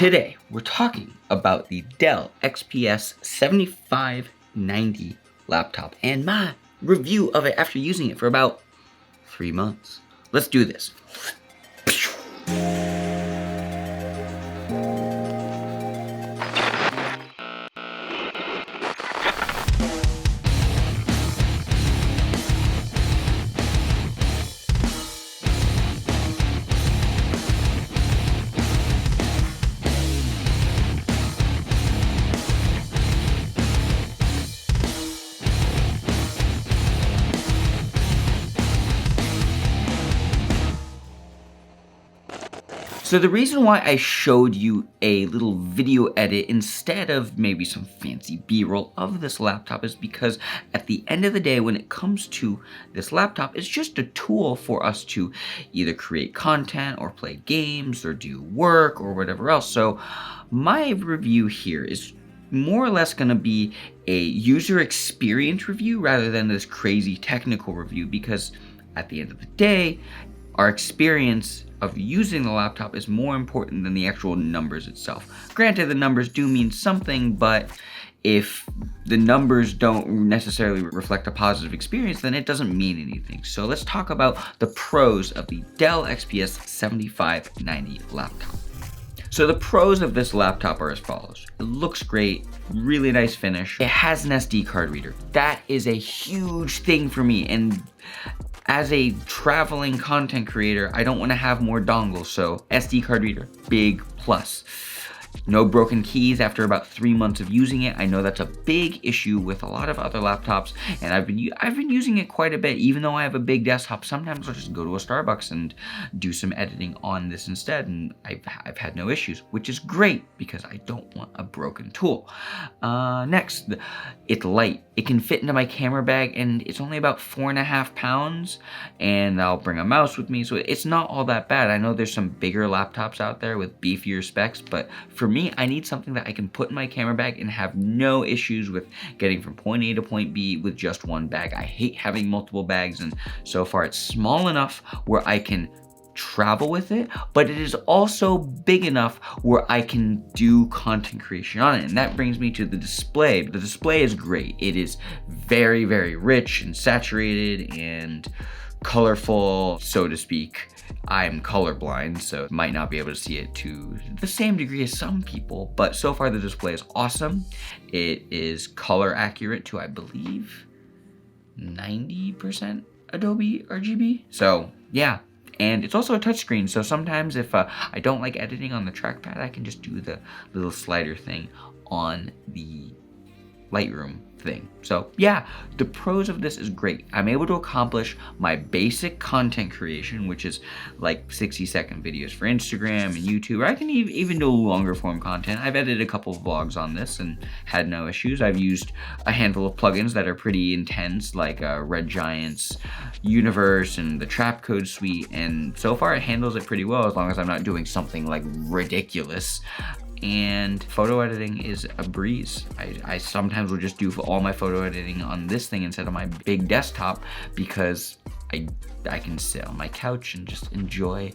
Today, we're talking about the Dell XPS 7590 laptop and my review of it after using it for about 3 months. Let's do this. So the reason why I showed you a little video edit instead of maybe some fancy B-roll of this laptop is because at the end of the day, when it comes to this laptop, it's just a tool for us to either create content or play games or do work or whatever else. So my review here is more or less going to be a user experience review rather than this crazy technical review, because at the end of the day, our experience of using the laptop is more important than the actual numbers itself. Granted, the numbers do mean something, but if the numbers don't necessarily reflect a positive experience, then it doesn't mean anything. So let's talk about the pros of the Dell XPS 7590 laptop. So the pros of this laptop are as follows. It looks great, really nice finish. It has an SD card reader. That is a huge thing for me, and as a traveling content creator, I don't want to have more dongles, so SD card reader, big plus. No broken keys after about 3 months of using it. I know that's a big issue with a lot of other laptops, and I've been using it quite a bit. Even though I have a big desktop, sometimes I'll just go to a Starbucks and do some editing on this instead, and I've had no issues, which is great because I don't want a broken tool. Next, it's light. It can fit into my camera bag, and it's only about 4.5 pounds, and I'll bring a mouse with me, so it's not all that bad. I know there's some bigger laptops out there with beefier specs, but for me, I need something that I can put in my camera bag and have no issues with getting from point A to point B with just one bag. I hate having multiple bags, and so far it's small enough where I can travel with it, but it is also big enough where I can do content creation on it. And that brings me to the display. The display is great. It is very, very rich and saturated and colorful, so to speak. I'm colorblind, so might not be able to see it to the same degree as some people, but so far the display is awesome. It is color accurate to, I believe, 90% Adobe RGB. So yeah, and it's also a touchscreen, so sometimes if I don't like editing on the trackpad, I can just do the little slider thing on the Lightroom thing. So yeah, the pros of this is great. I'm able to accomplish my basic content creation, which is like 60-second videos for Instagram and YouTube. Or I can even do longer form content. I've edited a couple of vlogs on this and had no issues. I've used a handful of plugins that are pretty intense, like Red Giant's Universe and the Trap Code suite, and so far it handles it pretty well as long as I'm not doing something like ridiculous. And photo editing is a breeze. I sometimes will just do all my photo editing on this thing instead of my big desktop because I can sit on my couch and just enjoy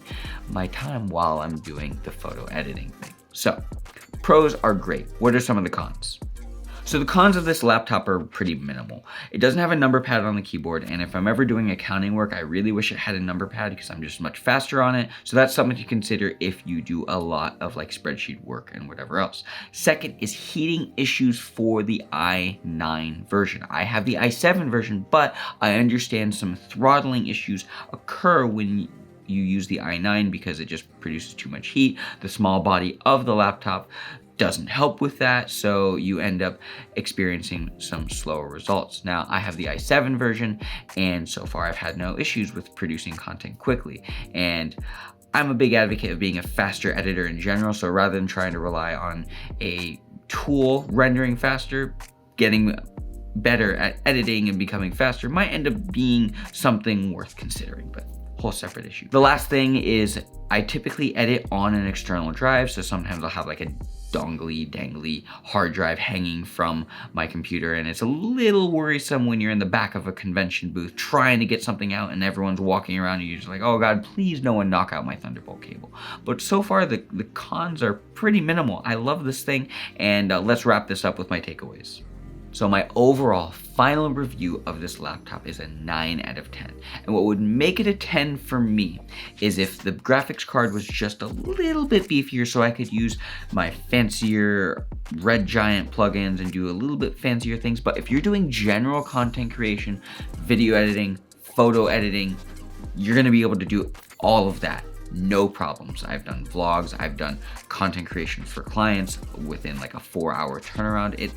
my time while I'm doing the photo editing thing. So, pros are great. What are some of the cons? So the cons of this laptop are pretty minimal. It doesn't have a number pad on the keyboard, and if I'm ever doing accounting work, I really wish it had a number pad because I'm just much faster on it. So that's something to consider if you do a lot of like spreadsheet work and whatever else. Second is heating issues for the i9 version. I have the i7 version, but I understand some throttling issues occur when you use the i9 because it just produces too much heat. The small body of the laptop doesn't help with that, so you end up experiencing some slower results. Now, I have the i7 version, and so far I've had no issues with producing content quickly. And I'm a big advocate of being a faster editor in general, so rather than trying to rely on a tool rendering faster, getting better at editing and becoming faster might end up being something worth considering, but whole separate issue. The last thing is I typically edit on an external drive, so sometimes I'll have like a dongly dangly hard drive hanging from my computer, and it's a little worrisome when you're in the back of a convention booth trying to get something out and everyone's walking around and you're just like, oh god, please no one knock out my Thunderbolt cable. But so far the cons are pretty minimal. I love this thing, and let's wrap this up with my takeaways. So my overall final review of this laptop is a 9 out of 10. And what would make it a 10 for me is if the graphics card was just a little bit beefier so I could use my fancier Red Giant plugins and do a little bit fancier things. But if you're doing general content creation, video editing, photo editing, you're gonna be able to do all of that. No problems. I've done vlogs, I've done content creation for clients within like a 4-hour turnaround.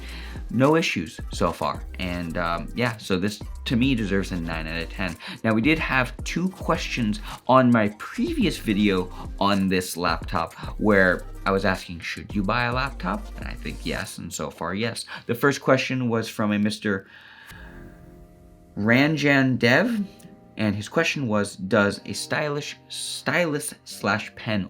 No issues so far. And yeah, so this to me deserves a 9 out of 10. Now we did have 2 questions on my previous video on this laptop where I was asking, should you buy a laptop? And I think yes, and so far yes. The first question was from a Mr. Ranjan Dev. And his question was, does a stylus/pen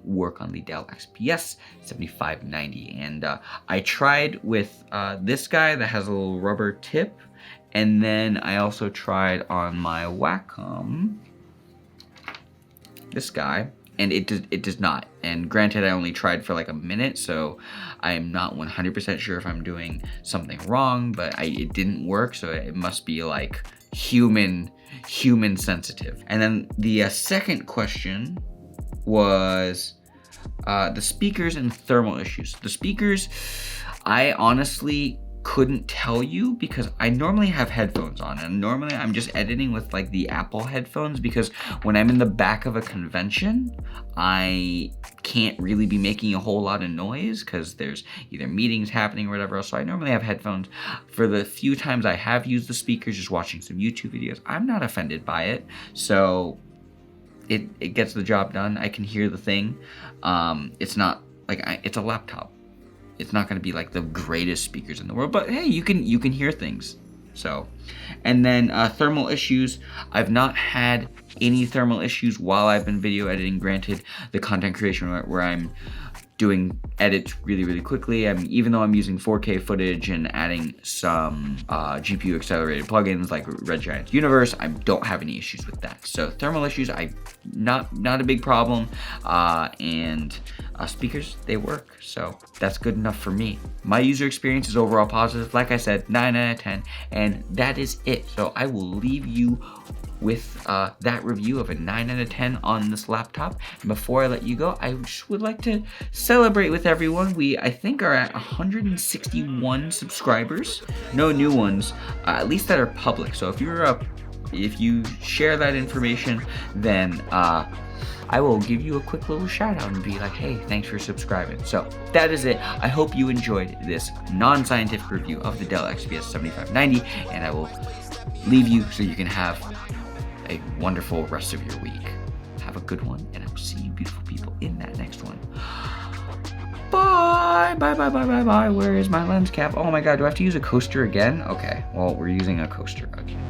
work on the Dell XPS 7590? And I tried with this guy that has a little rubber tip. And then I also tried on my Wacom, this guy, and it does not. And granted, I only tried for like a minute, so I am not 100% sure if I'm doing something wrong, but it didn't work, so it must be like human sensitive. And then the second question was the speakers and thermal issues. The speakers, I honestly couldn't tell you because I normally have headphones on, and normally I'm just editing with like the Apple headphones because when I'm in the back of a convention, I can't really be making a whole lot of noise because there's either meetings happening or whatever else. So I normally have headphones. For the few times I have used the speakers just watching some YouTube videos, I'm not offended by it. So it gets the job done. I can hear the thing. It's not like it's a laptop. It's not going to be like the greatest speakers in the world, but hey, you can hear things. So, and then thermal issues. I've not had any thermal issues while I've been video editing. Granted, the content creation where I'm doing edits really quickly. Even though I'm using 4K footage and adding some GPU accelerated plugins like Red Giant's Universe, I don't have any issues with that. So thermal issues, not a big problem. And speakers, they work. So that's good enough for me. My user experience is overall positive. Like I said, 9 out of 10, and that is it. So I will leave you with that review of a 9 out of 10 on this laptop. And before I let you go, I just would like to celebrate with everyone. We, I think, are at 161 subscribers. No new ones, at least that are public. So if you share that information, then I will give you a quick little shout out and be like, hey, thanks for subscribing. So that is it. I hope you enjoyed this non-scientific review of the Dell XPS 7590, and I will leave you so you can have a wonderful rest of your week. Have a good one, and I will see you beautiful people in that next one. Bye. Where is my lens cap? Oh my god, do I have to use a coaster again? Okay, well, we're using a coaster again.